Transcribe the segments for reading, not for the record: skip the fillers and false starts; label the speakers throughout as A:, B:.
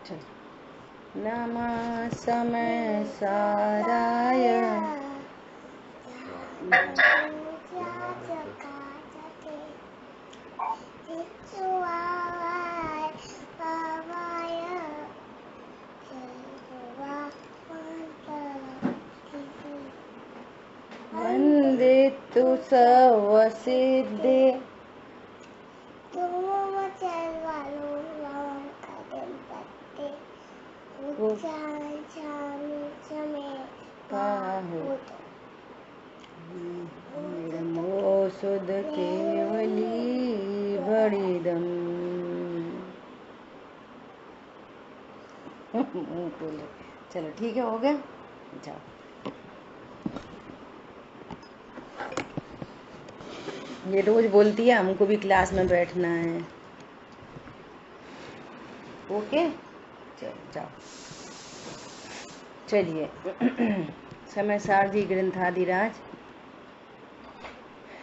A: चल। नमः समय साराय वंदे तु सर्वसिद्धे पाहु नमो सुध केवली बड़िदम। बोले चलो ठीक है, हो गया, जाओ। ये रोज बोलती है हमको भी क्लास में बैठना है। ओके, चलो जाओ। चलिए समय सारथी ग्रंथाधिराज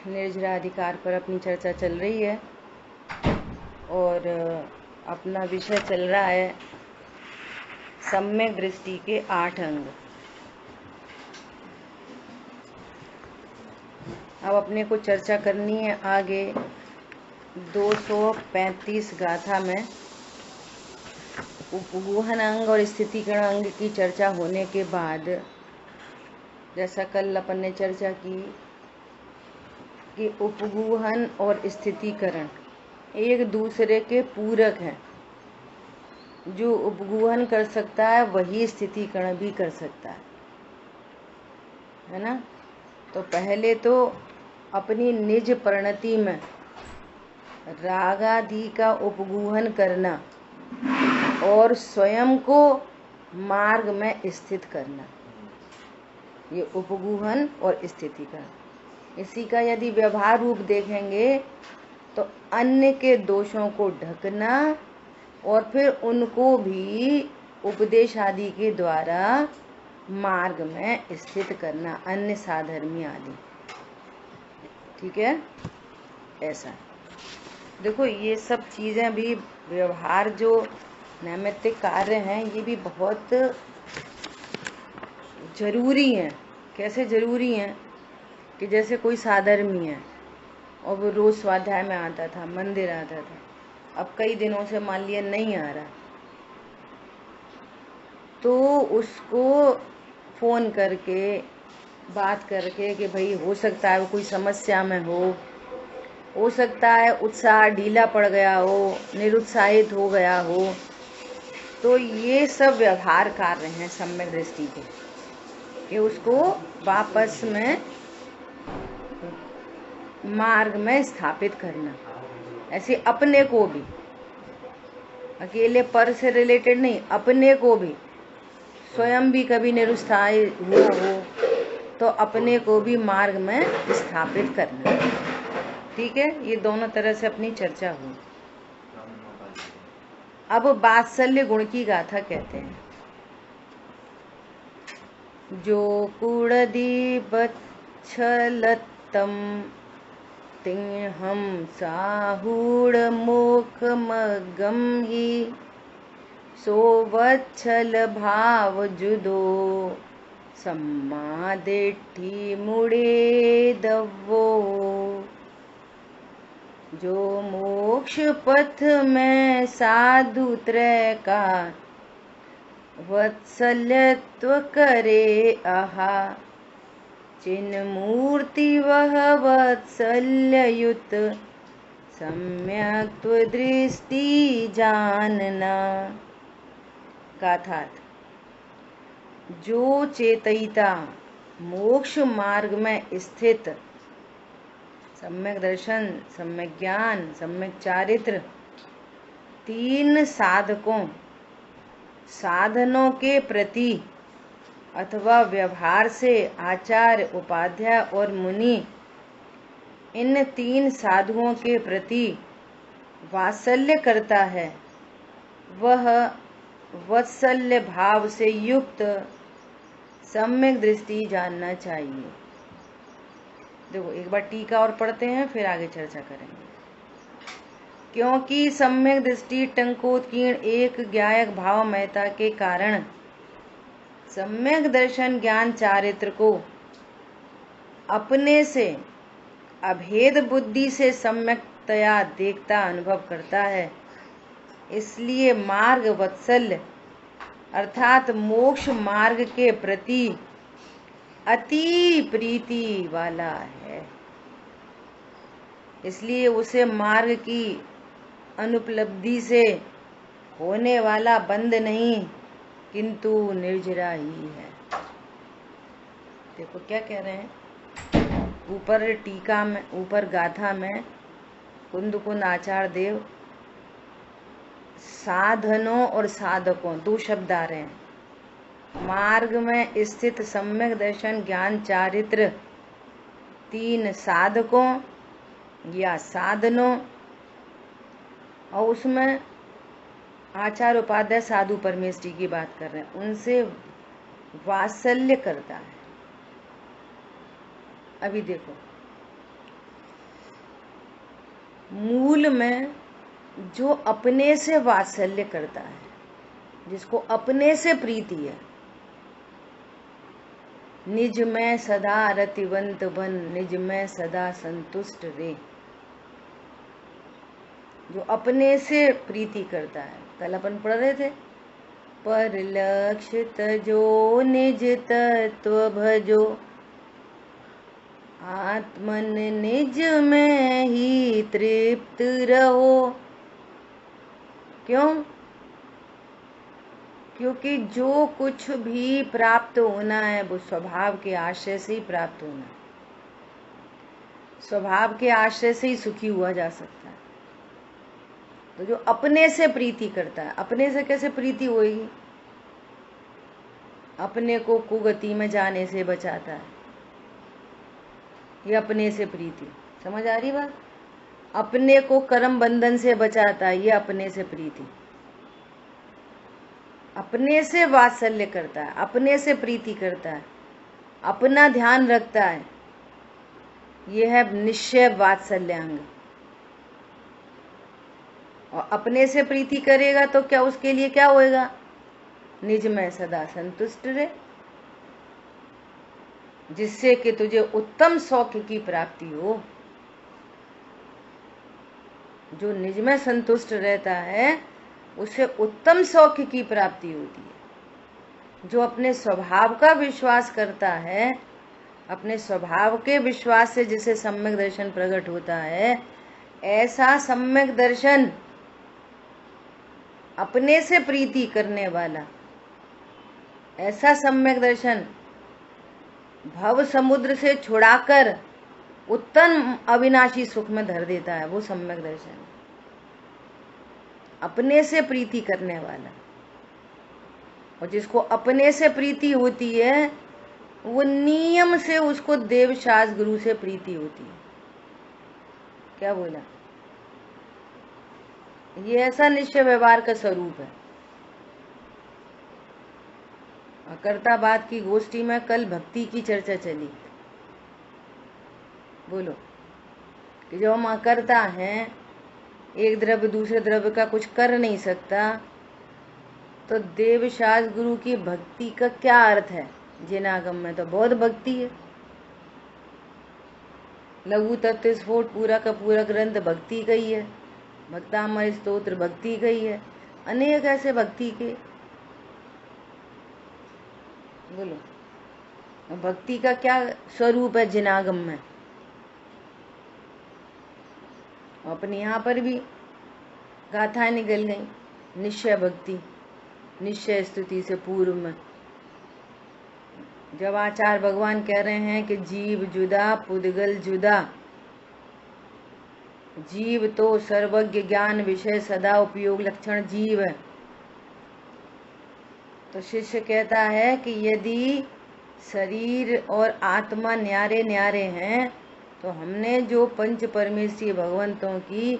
A: निर्जराधिकार पर अपनी चर्चा चल रही है और अपना विषय चल रहा है सम्यक दृष्टि के 8 अंग। अब अपने को चर्चा करनी है आगे 235 गाथा में उपगूहन अंग और स्थितिकरण अंग की चर्चा होने के बाद, जैसा कल अपन ने चर्चा की कि उपगूहन और स्थितिकरण एक दूसरे के पूरक हैं। जो उपगूहन कर सकता है वही स्थितिकरण भी कर सकता है ना। तो पहले तो अपनी निज परिणति में रागादि का उपगूहन करना और स्वयं को मार्ग में स्थित करना, ये उपगूहन और स्थितिकरण। इसी का यदि व्यवहार रूप देखेंगे तो अन्य के दोषों को ढकना और फिर उनको भी उपदेश आदि के द्वारा मार्ग में स्थित करना, अन्य साधर्मी आदि। ठीक है, ऐसा देखो ये सब चीजें भी व्यवहार जो नैमित्तिक कार्य हैं ये भी बहुत जरूरी हैं। कैसे जरूरी हैं कि जैसे कोई साधर्मी है और वो रोज स्वाध्याय में आता था, मंदिर आता था, अब कई दिनों से मान लिया नहीं आ रहा, तो उसको फोन करके बात करके कि भाई हो सकता है वो कोई समस्या में हो सकता है उत्साह ढीला पड़ गया हो, निरुत्साहित हो गया हो, तो ये सब व्यवहार कार्य हैं सम्यक दृष्टि के, कि उसको वापस में मार्ग में स्थापित करना। ऐसे अपने को भी, अकेले पर से रिलेटेड नहीं, अपने को भी स्वयं भी कभी निरुत्साहित हुआ हो तो अपने को भी मार्ग में स्थापित करना। ठीक है, ये दोनों तरह से अपनी चर्चा हुई। अब वात्सल्य गुण की गाथा कहते हैं। जो कुड़दी बच्छलतम तिंहम साहूड़ मोख मगम ही सो वच्छल भाव जुदो सम्मा देठी मुड़े दवो। जो मोक्ष पथ में साधु त्रय का वत्सल्यत्व करे आहा, चिन्ह मूर्ति वह वत्सल्ययुत सम्यक दृष्टि जानना। गाथार्थ, जो चेतयिता मोक्ष मार्ग में स्थित सम्यक दर्शन, सम्यक ज्ञान, सम्यक चारित्र, 3 साधनों के प्रति अथवा व्यवहार से आचार्य, उपाध्याय और मुनि इन 3 साधुओं के प्रति वात्सल्य करता है, वह वत्सल्य भाव से युक्त सम्यक दृष्टि जानना चाहिए। देखो एक बार टीका और पढ़ते हैं फिर आगे चर्चा करेंगे। क्योंकि सम्यक दृष्टि टंकोत्कीर्ण एक ज्ञायक भाव महता के कारण सम्यक दर्शन ज्ञान चारित्र को अपने से अभेद बुद्धि से सम्यकतया देखता अनुभव करता है। इसलिए मार्ग वत्सल्य अर्थात मोक्ष मार्ग के प्रति अति प्रीति वाला है। इसलिए उसे मार्ग की अनुपलब्धि से होने वाला बंध नहीं किंतु निर्जरा ही है। देखो क्या कह रहे हैं ऊपर टीका में, ऊपर गाथा में कुंद आचार्य देव साधनों और साधकों दो शब्द आ रहे हैं। मार्ग में स्थित सम्यक दर्शन ज्ञान चारित्र तीन साधकों या साधनों, और उसमें आचार्य उपाध्याय साधु परमेष्ठी की बात कर रहे हैं, उनसे वात्सल्य करता है। अभी देखो मूल में जो अपने से वात्सल्य करता है, जिसको अपने से प्रीति है, निज में सदा रतिवंत बन निज में सदा संतुष्ट रे, जो अपने से प्रीति करता है। कल अपन पढ़ रहे थे, पर लक्ष्य तजो निज तत्व भजो आत्मन निज में ही तृप्त रहो। क्यों? क्योंकि जो कुछ भी प्राप्त होना है वो स्वभाव के आश्रय से ही प्राप्त होना है। स्वभाव के आश्रय से ही सुखी हुआ जा सकता है। तो जो अपने से प्रीति करता है, अपने से कैसे प्रीति होगी? अपने को कुगति में जाने से बचाता है, ये अपने से प्रीति। समझ आ रही बात? अपने को कर्म बंधन से बचाता है, ये अपने से प्रीति। अपने से वात्सल्य करता है, अपने से प्रीति करता है, अपना ध्यान रखता है, ये है निश्चय वात्सल्यांग। और अपने से प्रीति करेगा तो क्या उसके लिए क्या होएगा? निज में सदा संतुष्ट रहे, जिससे कि तुझे उत्तम सौख्य की प्राप्ति हो। जो निज में संतुष्ट रहता है उसे उत्तम सौख्य की प्राप्ति होती है। जो अपने स्वभाव का विश्वास करता है, अपने स्वभाव के विश्वास से जिसे सम्यक दर्शन प्रकट होता है, ऐसा सम्यक दर्शन अपने से प्रीति करने वाला, ऐसा सम्यक दर्शन भव समुद्र से छुड़ाकर उत्तम अविनाशी सुख में धर देता है। वो सम्यक दर्शन अपने से प्रीति करने वाला। और जिसको अपने से प्रीति होती है वो नियम से उसको देवशास गुरु से प्रीति होती है। क्या बोला? ये ऐसा निश्चय व्यवहार का स्वरूप है। कर्ताबाद की गोष्ठी में कल भक्ति की चर्चा चली। बोलो कि जब हम अकर्ता हैं, एक द्रव्य दूसरे द्रव्य का कुछ कर नहीं सकता, तो देवशास गुरु की भक्ति का क्या अर्थ है? जिनागम में तो बहुत भक्ति है। लघु तत्व स्फोट पूरा का पूरा ग्रंथ भक्ति का ही है। भक्तामय स्तोत्र भक्ति का ही है। अनेक ऐसे भक्ति के, बोलो भक्ति का क्या स्वरूप है जिनागम में? अपने यहाँ पर भी गाथाएं निकल गई। निश्चय भक्ति, निश्चय स्तुति से पूर्व में जब आचार्य भगवान कह रहे हैं कि जीव जुदा पुद्गल जुदा, जीव तो सर्वज्ञ ज्ञान विषय सदा उपयोग लक्षण जीव है, तो शिष्य कहता है कि यदि शरीर और आत्मा न्यारे न्यारे हैं तो हमने जो पंच परमेश्वरी भगवंतों की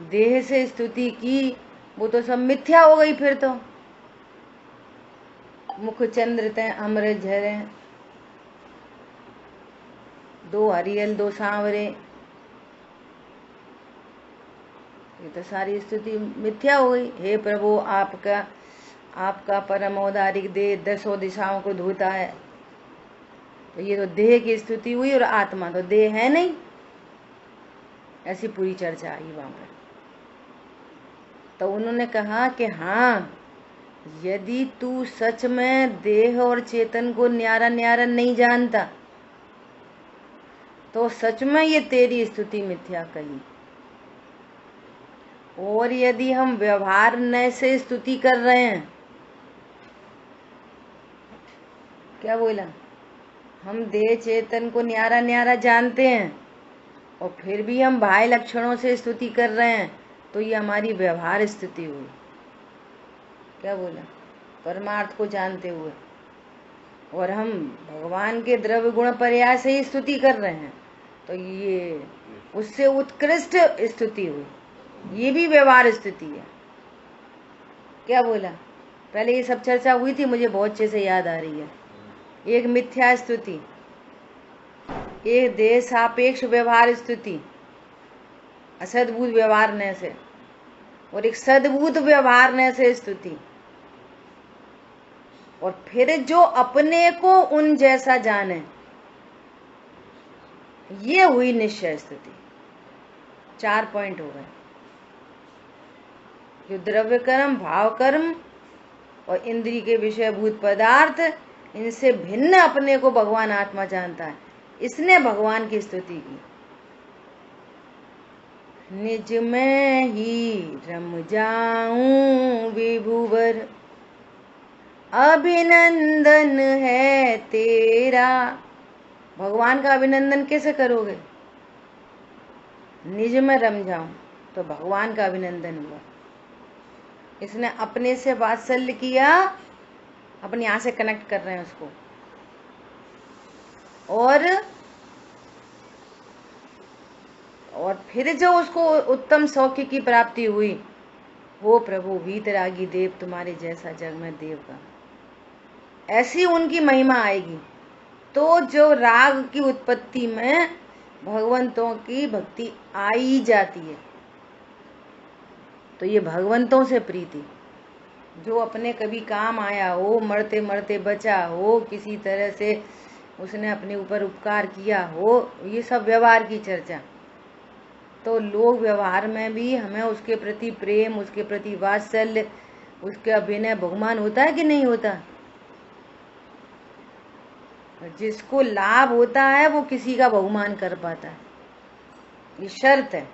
A: देह से स्तुति की वो तो सब मिथ्या हो गई। फिर तो मुख चंद्र तय अमृत झरे, दो हरियल दो सांवरे, ये तो सारी स्तुति मिथ्या हो गई। हे प्रभु, आपका परम औदारिक देह 10 दिशाओं को धोता है। तो ये तो देह की स्तुति हुई, और आत्मा तो देह है नहीं। ऐसी पूरी चर्चा आई वहां पर। तो उन्होंने कहा कि हाँ, यदि तू सच में देह और चेतन को न्यारा न्यारा नहीं जानता तो सच में ये तेरी स्तुति मिथ्या कही। और यदि हम व्यवहार न से स्तुति कर रहे हैं, क्या बोला, हम देह चेतन को न्यारा न्यारा जानते हैं और फिर भी हम बाह्य लक्षणों से स्तुति कर रहे हैं, तो ये हमारी व्यवहार स्तुति हुई। क्या बोला, परमार्थ को जानते हुए और हम भगवान के द्रव्य गुण पर्याय से ही स्तुति कर रहे हैं, तो ये उससे उत्कृष्ट स्तुति हुई। ये भी व्यवहार स्तुति है। क्या बोला, पहले ये सब चर्चा हुई थी, मुझे बहुत अच्छे से याद आ रही है। एक मिथ्या स्तुति, एक देह सापेक्ष व्यवहार स्तुति, असद्भुत व्यवहार न से, और एक सद्भुत व्यवहार न से स्तुति, और फिर जो अपने को उन जैसा जाने, ये हुई निश्चय स्तुति। 4 पॉइंट हो गए। जो द्रव्य कर्म, भाव कर्म और इंद्रिय के विषयभूत पदार्थ, इनसे भिन्न अपने को भगवान आत्मा जानता है, इसने भगवान की स्तुति की। निज में ही रम जाऊं विभुवर, अभिनंदन है तेरा। भगवान का अभिनंदन कैसे करोगे? निज में रम जाऊं, तो भगवान का अभिनंदन हुआ। इसने अपने से वात्सल्य किया, अपने यहां से कनेक्ट कर रहे हैं उसको, और फिर जो उसको उत्तम सौख्य की प्राप्ति हुई, वो प्रभु वीतरागी देव तुम्हारे जैसा जग में देव का, ऐसी उनकी महिमा आएगी। तो जो राग की उत्पत्ति में भगवंतों की भक्ति आई जाती है, तो ये भगवंतों से प्रीति, जो अपने कभी काम आया हो, मरते मरते बचा हो, किसी तरह से उसने अपने ऊपर उपकार किया हो, ये सब व्यवहार की चर्चा। तो लोग व्यवहार में भी हमें उसके प्रति प्रेम, उसके प्रति वात्सल्य, उसके अभिनय बहुमान होता है कि नहीं होता? जिसको लाभ होता है वो किसी का बहुमान कर पाता है, ये शर्त है।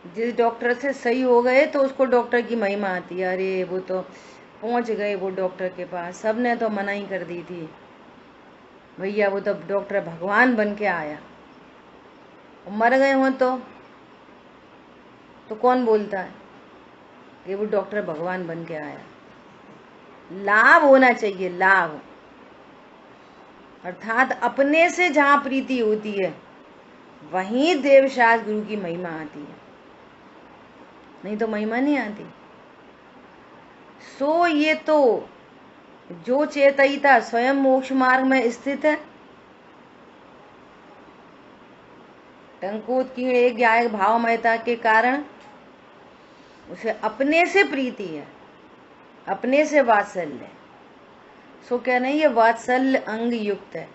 A: जिस डॉक्टर से सही हो गए तो उसको डॉक्टर की महिमा आती है। अरे वो तो पहुंच गए वो डॉक्टर के पास, सबने तो मना ही कर दी थी भैया, वो तो डॉक्टर भगवान बन के आया। मर गए हो तो कौन बोलता है कि वो डॉक्टर भगवान बन के आया? लाभ होना चाहिए, लाभ, अर्थात अपने से जहां प्रीति होती है वहीं देवशास्त्र गुरु की महिमा आती है, नहीं तो महिमा नहीं आती। सो ये तो जो चेतयिता स्वयं मोक्ष मार्ग में स्थित है, टंकोत की एक गायक भावमयता के कारण उसे अपने से प्रीति है, अपने से वात्सल्य। सो कह रहे ये वात्सल्य अंग युक्त है।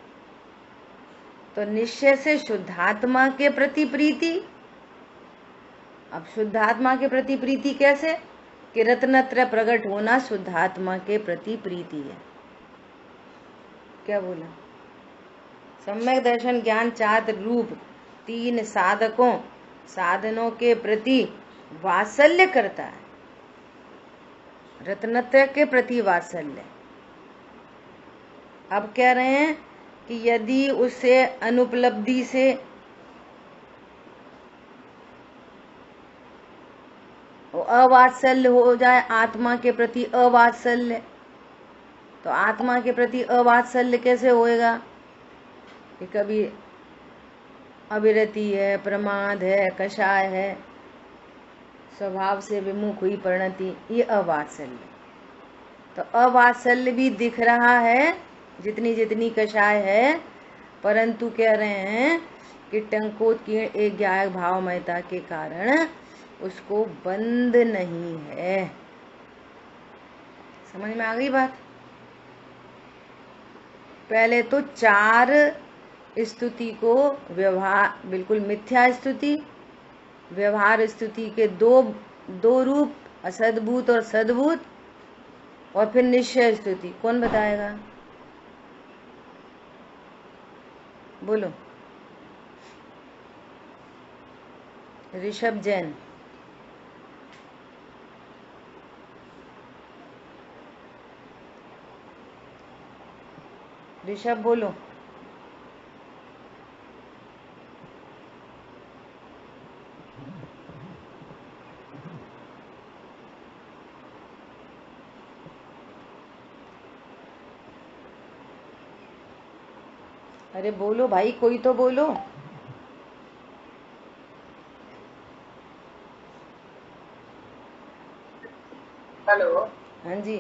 A: तो निश्चय से शुद्धात्मा के प्रति प्रीति। अब शुद्धात्मा के प्रति प्रीति कैसे? कि रत्नत्रय प्रकट होना शुद्धात्मा के प्रति प्रीति है। क्या बोला? सम्यक दर्शन ज्ञान चार रूप 3 साधकों साधनों के प्रति वात्सल्य करता है, रत्नत्रय के प्रति वात्सल्य। अब कह रहे हैं कि यदि उसे अनुपलब्धि से अवात्सल्य हो जाए, आत्मा के प्रति अवात्सल्य, तो आत्मा के प्रति अवात्सल्य कैसे होएगा? कि कभी अविरति है, प्रमाद है, कषाय है, स्वभाव से विमुख हुई परिणति, ये अवात्सल्य। तो अवात्सल्य भी दिख रहा है जितनी जितनी कषाय है, परंतु कह रहे हैं कि टंकोत की एक गायक भावमयता के कारण उसको बंद नहीं है। समझ में आ गई बात? पहले तो चार स्तुति को व्यवहार, बिल्कुल मिथ्या स्तुति, व्यवहार स्तुति के दो रूप, असद्भूत और सद्भूत, और फिर निश्चय स्तुति। कौन बताएगा? बोलो। ऋषभ जैन। ऋषभ बोलो। अरे बोलो भाई, कोई तो बोलो।
B: हेलो।
A: हाँ जी,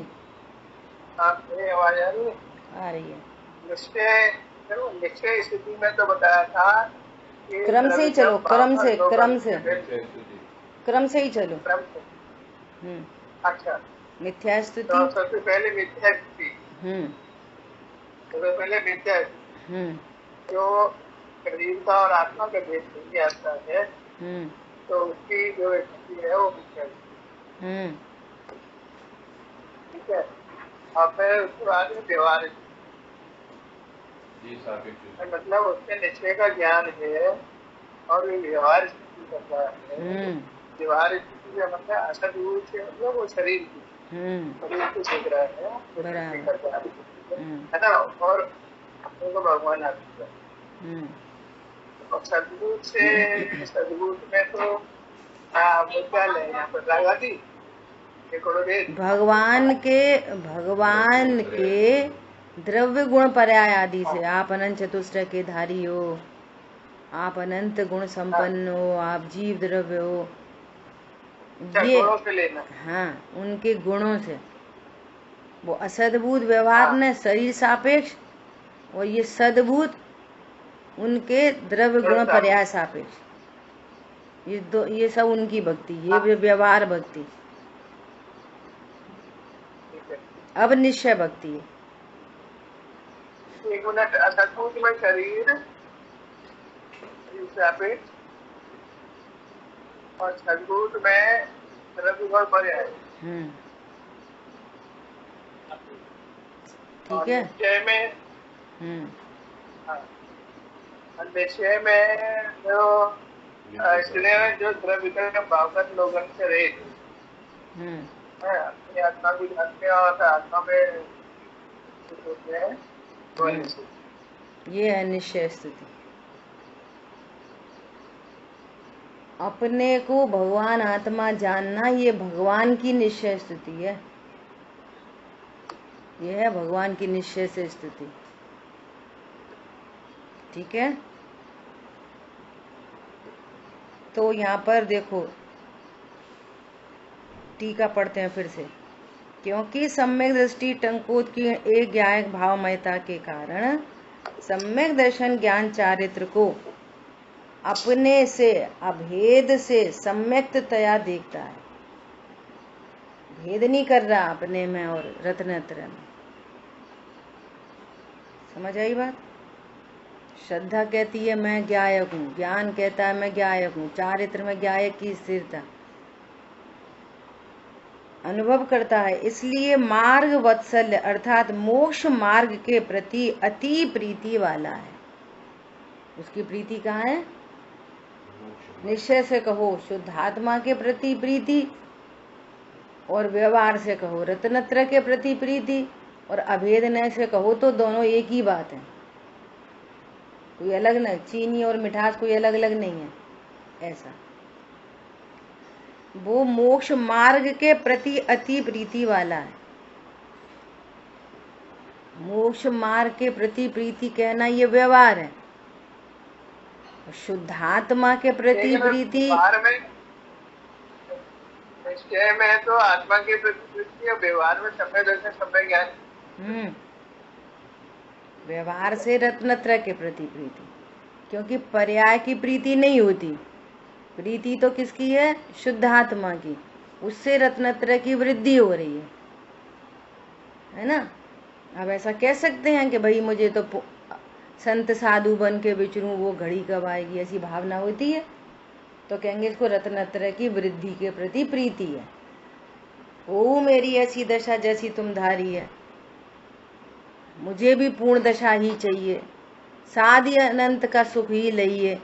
B: मेरी आवाज आ रही है?
A: आ रही है।
B: निश्चय स्थिति में तो बताया था कि
A: क्रम से ही चलो, क्रम से ही चलो।
B: क्रम से।
A: क्रम से।
B: अच्छा,
A: मिथ्या स्तुति।
B: तो सबसे पहले मिथ्या स्थिति।
A: हम्म।
B: सबसे पहले मिथ्या स्थिति जो शरीर का और आत्मा का भेद नहीं आता है, तो उसकी जो स्थिति है वो मिथ्या स्थिति। ठीक है। और फिर उसके बाद में व्यवहार, मतलब उसके निश्चय का ज्ञान है और ये व्यवहार स्थिति कर रहा है। व्यवहार स्थिति का मतलब असद रूप से, मतलब वो शरीर की, शरीर को सीख रहा है, है ना। और अपने को भगवान आती है। और सदगुरु से, सदगुरु में तो मुद्दा है यहाँ पर रागादी,
A: भगवान के द्रव्य गुण पर्याय आदि से आप अनंत चतुष्टय के धारी हो, आप अनंत गुण संपन्न हो, आप जीव द्रव्य हो, ये
B: गुणों से लेना।
A: हाँ, उनके गुणों से। वो असद्भूत व्यवहार ने शरीर सापेक्ष, और ये सद्भूत उनके द्रव्य गुण पर्याय सापेक्ष। ये सब उनकी भक्ति, ये व्यवहार भक्ति। अब निश्चय भक्ति है।
B: एक मिनट। असद्भूत में शरीर सापेक्ष और सद्भूत में द्रव्य गुण पर्याय।
A: ठीक है।
B: निश्चय में निश्चय में जो इसलिए जो द्रव्य का भावगत लोगन से रहे अपनी आत्मा को जानते हैं और आत्मा में होते हैं,
A: ये है निश्चय स्थिति। अपने को भगवान आत्मा जानना, ये भगवान की निश्चय स्थिति है। यह है भगवान की निश्चय से स्थिति। ठीक है। तो यहाँ पर देखो, टीका पढ़ते हैं फिर से। क्योंकि सम्यक दृष्टि टंकोत की एक ज्ञायक भावमयता के कारण सम्यक दर्शन ज्ञान चारित्र को अपने से अभेद से सम्यक्तया देखता है। भेद नहीं कर रहा अपने में और रत्नत्र में। समझ आई बात? श्रद्धा कहती है मैं ज्ञायक हूँ, ज्ञान कहता है मैं ज्ञायक हूँ, चारित्र में ज्ञायक की स्थिरता अनुभव करता है। इसलिए मार्ग वत्सल्य अर्थात मोक्ष मार्ग के प्रति अति प्रीति वाला है। उसकी प्रीति कहाँ है? निश्चय से कहो शुद्धात्मा के प्रति प्रीति, और व्यवहार से कहो रत्नत्र के प्रति प्रीति, और अभेदन से कहो तो दोनों एक ही बात है, कोई अलग नहीं। चीनी और मिठास कोई अलग अलग नहीं है। ऐसा वो मोक्ष मार्ग के प्रति अति प्रीति वाला है। मोक्ष मार्ग के प्रति प्रीति कहना ये व्यवहार है। शुद्धात्मा के प्रति प्रीति
B: निश्चय में तो आत्मा के प्रति प्रीति और व्यवहार में सम्यक दर्शन सम्यक ज्ञान।
A: व्यवहार से रत्नत्र के प्रति प्रीति, क्योंकि पर्याय की प्रीति नहीं होती। प्रीति तो किसकी है? शुद्ध आत्मा की। उससे रत्नत्रय की वृद्धि हो रही है ना। अब ऐसा कह सकते हैं कि भाई मुझे तो संत साधु बन के विचरूं, वो घड़ी कब आएगी, ऐसी भावना होती है तो कहेंगे इसको रत्नत्रय की वृद्धि के प्रति प्रीति है। ओ मेरी ऐसी दशा जैसी तुम धारी है, मुझे भी पूर्ण दशा ही चाहिए, साधि अनंत का सुख ही लइए,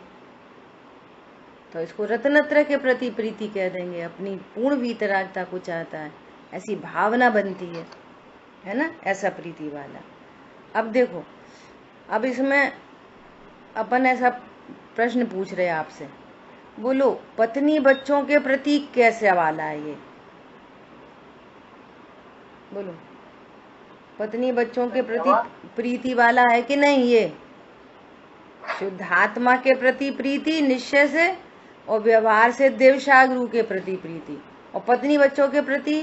A: तो इसको रत्नत्रय के प्रति प्रीति कह देंगे। अपनी पूर्ण वीतरागता को चाहता है, ऐसी भावना बनती है ना, ऐसा प्रीति वाला। अब देखो, अब इसमें अपन ऐसा प्रश्न पूछ रहे आपसे, बोलो पत्नी बच्चों के प्रति कैसे वाला है ये? बोलो, पत्नी बच्चों के प्रति प्रीति वाला है कि नहीं? ये शुद्ध आत्मा के प्रति प्रीति निश्चय से, और व्यवहार से देवशागुरु के प्रति प्रीति, और पत्नी बच्चों के प्रति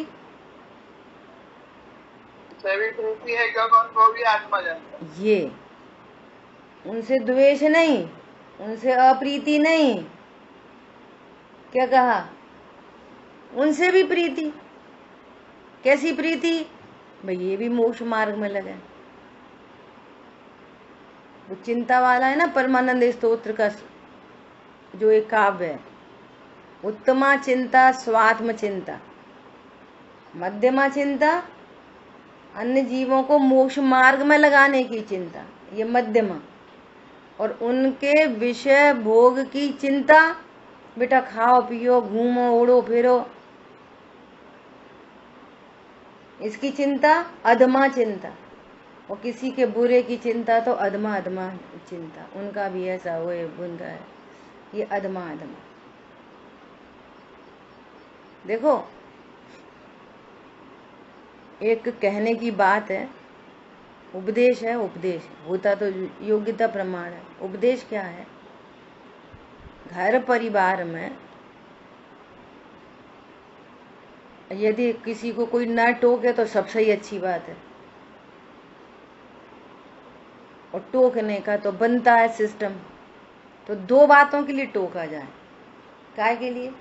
B: सभी प्रीति है, क्योंकि उनको भी आत्मा जानता है।
A: ये उनसे द्वेष नहीं, उनसे अप्रीति नहीं, क्या कहा? उनसे भी प्रीति। कैसी प्रीति? भाई ये भी मोक्ष मार्ग में लगे। वो चिंता वाला है ना, परमानंद स्तोत्र का जो एक काव्य है, उत्तमा चिंता स्वात्म चिंता, मध्यमा चिंता अन्य जीवों को मोक्ष मार्ग में लगाने की चिंता, ये मध्यमा, और उनके विषय भोग की चिंता, बेटा खाओ पियो घूमो उड़ो फिरो, इसकी चिंता अधमा चिंता। और किसी के बुरे की चिंता तो अधमा अधमा चिंता, उनका भी ऐसा हो उनका है, ये अधमा अधमा। देखो एक कहने की बात है, उपदेश है, उपदेश होता तो योग्यता प्रमाण है। उपदेश क्या है? घर परिवार में यदि किसी को कोई ना टोके तो सबसे ही अच्छी बात है, और टोकने का तो बनता है सिस्टम, तो दो बातों के लिए टोका जाए। काय के लिए?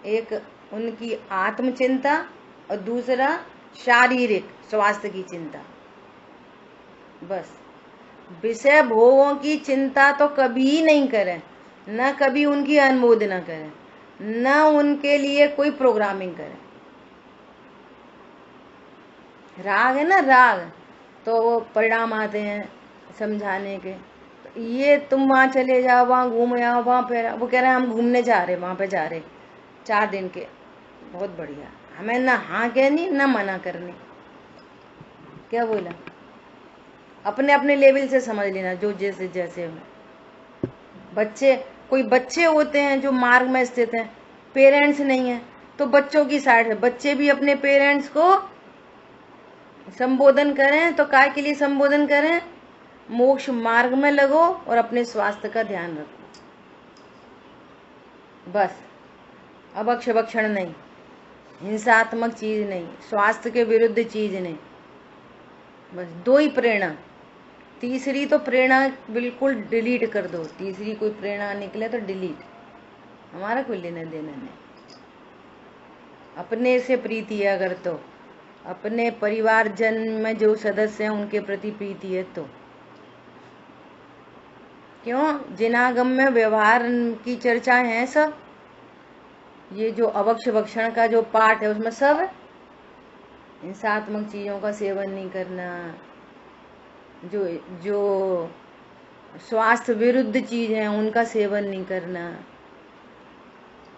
A: एक उनकी आत्मचिंता और दूसरा शारीरिक स्वास्थ्य की चिंता। बस विषय भोगों की चिंता तो कभी नहीं करें, न कभी उनकी अनुमोदना करें, न उनके लिए कोई प्रोग्रामिंग करें। राग है ना, राग, तो वो परिणाम आते हैं समझाने के। तो ये तुम वहाँ चले जाओ, वहाँ घूम आओ, वहाँ पे वो कह रहे हैं हम घूमने जा रहे, वहाँ पे जा रहे 4 दिन के, बहुत बढ़िया, हमें ना हाँ कहनी ना मना करनी। क्या बोला? अपने अपने लेवल से समझ लेना, जो जैसे जैसे हो। बच्चे, कोई बच्चे होते हैं जो मार्ग में स्थित हैं, पेरेंट्स नहीं है, तो बच्चों की साइड है, बच्चे भी अपने पेरेंट्स को संबोधन करें। तो काय के लिए संबोधन करें? मोक्ष मार्ग में लगो और अपने स्वास्थ्य का ध्यान रखो, बस। अभक्ष भक्षण नहीं, हिंसात्मक चीज नहीं, स्वास्थ्य के विरुद्ध चीज नहीं, बस 2 ही प्रेरणा। तीसरी तो प्रेरणा बिल्कुल डिलीट कर दो, तीसरी कोई प्रेरणा निकले तो डिलीट, हमारा कोई लेना देना नहीं। अपने से प्रीति है अगर तो, अपने परिवार जन में जो सदस्य हैं उनके प्रति प्रीति है तो। क्यों? जिनागम में व्यवहार की चर्चा है सब, ये जो अभक्ष भक्षण का जो पाठ है उसमें सब है। हिंसात्मक चीजों का सेवन नहीं करना, जो स्वास्थ्य विरुद्ध चीज है उनका सेवन नहीं करना,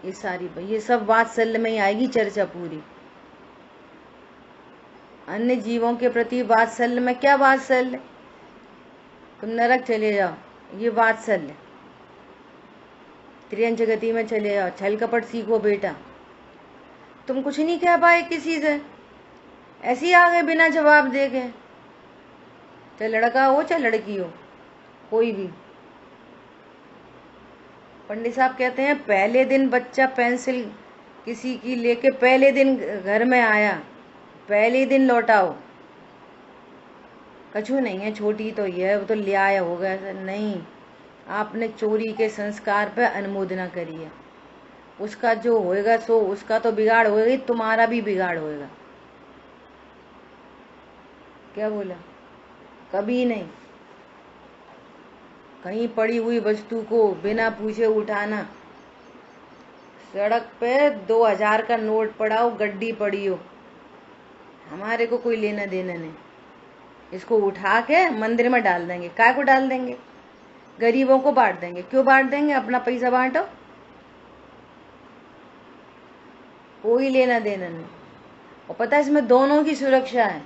A: ये सारी, ये सब वात्सल्य में ही आएगी चर्चा पूरी। अन्य जीवों के प्रति वात्सल्य में क्या वात्सल्य? तुम नरक चले जाओ, ये वात्सल्य। त्रियंच गति में चले जाओ, छल कपट सीखो बेटा। तुम कुछ नहीं कह पाए किसी से, ऐसे ही आ गए बिना जवाब दे के, चाहे लड़का हो चाहे लड़की हो, कोई भी। पंडित साहब कहते हैं पहले दिन बच्चा पेंसिल किसी की लेके पहले दिन घर में आया, पहले दिन लौटाओ, कछु नहीं है, छोटी तो ये वो तो ले आया होगा, ऐसा नहीं। आपने चोरी के संस्कार पे अनुमोदना करी है, उसका जो होएगा सो उसका तो बिगाड़ होएगा, तुम्हारा भी बिगाड़ होएगा। क्या बोला? कभी नहीं। कहीं पड़ी हुई वस्तु को बिना पूछे उठाना, सड़क पे 2000 का नोट पड़ा हो, गड्डी पड़ी हो, हमारे को कोई लेना देना नहीं। इसको उठा के मंदिर में डाल देंगे। काय को डाल देंगे? गरीबों को बांट देंगे। क्यों बांट देंगे? अपना पैसा बांटो, कोई लेना देना नहीं। और पता है इसमें दोनों की सुरक्षा है।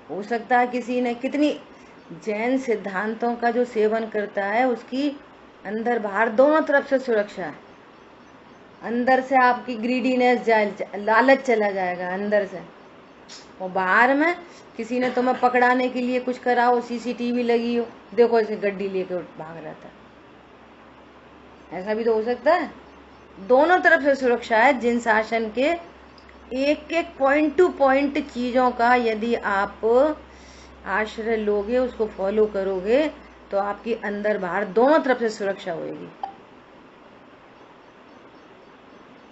A: हो सकता है किसी ने कितनी जैन सिद्धांतों का जो सेवन करता है उसकी अंदर बाहर दोनों तरफ से सुरक्षा है। अंदर से आपकी ग्रीडीनेस जाए, लालच चला जाएगा अंदर से, और बाहर में किसी ने तुम्हें पकड़ाने के लिए कुछ करा हो, सीसीटीवी लगी हो, देखो ऐसे गड्डी लेके भाग रहा था, ऐसा भी तो हो सकता है। दोनों तरफ से सुरक्षा है। जिन शासन के एक एक पॉइंट टू पॉइंट चीजों का यदि आप आश्रय लोगे, उसको फॉलो करोगे, तो आपकी अंदर बाहर दोनों तरफ से सुरक्षा होगी।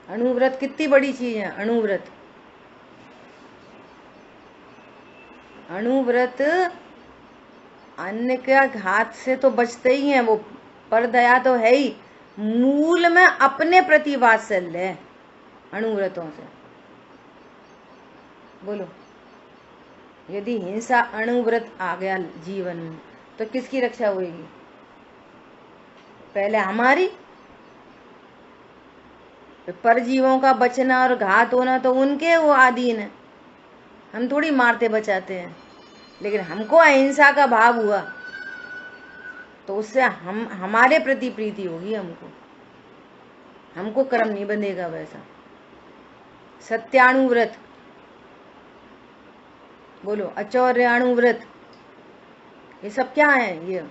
A: अणुव्रत कितनी बड़ी चीज है। अणुव्रत, अणुव्रत अन्न के घात से तो बचते ही हैं वो, पर दया तो है ही। मूल में अपने प्रति वात्सल्य है अणुव्रतों से। बोलो, यदि हिंसा अणुव्रत आ गया जीवन में तो किसकी रक्षा होगी? पहले हमारी। परजीवों का बचना और घात होना तो उनके वो आधीन है, हम थोड़ी मारते बचाते हैं। लेकिन हमको अहिंसा का भाव हुआ तो उससे हमारे प्रति प्रीति होगी। हमको कर्म नहीं बंधेगा वैसा। सत्याणुव्रत, बोलो, अचौर्याणुव्रत, ये सब क्या है? ये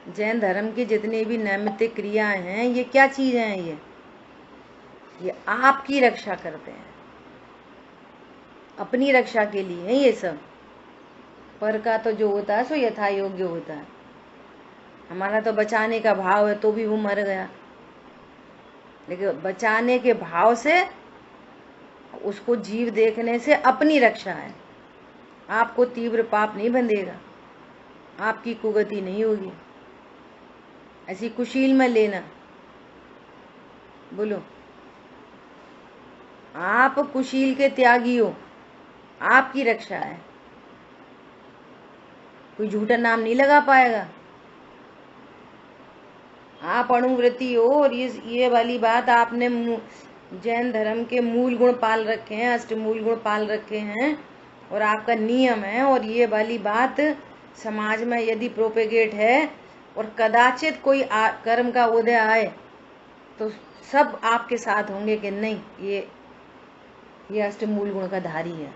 A: जैन धर्म की जितनी भी नैमित्तिक क्रियाएं हैं, ये क्या चीजें हैं? ये आपकी रक्षा करते हैं, अपनी रक्षा के लिए है ये सब। पर का तो जो होता है सो यथा योग्य होता है। हमारा तो बचाने का भाव है तो भी वो मर गया, लेकिन बचाने के भाव से, उसको जीव देखने से अपनी रक्षा है। आपको तीव्र पाप नहीं बंधेगा, आपकी कुगति नहीं होगी। ऐसी कुशील में लेना। बोलो, आप कुशील के त्यागी हो, आपकी रक्षा है, कोई झूठा नाम नहीं लगा पाएगा। आप अणुव्रती हो, और ये वाली बात आपने जैन धर्म के मूल गुण पाल रखे हैं, अष्टमूल गुण पाल रखे हैं, और आपका नियम है। और ये वाली बात समाज में यदि प्रोपेगेट है और कदाचित कोई कर्म का उदय आए तो सब आपके साथ होंगे कि नहीं, ये अष्टमूल गुण का धारी है।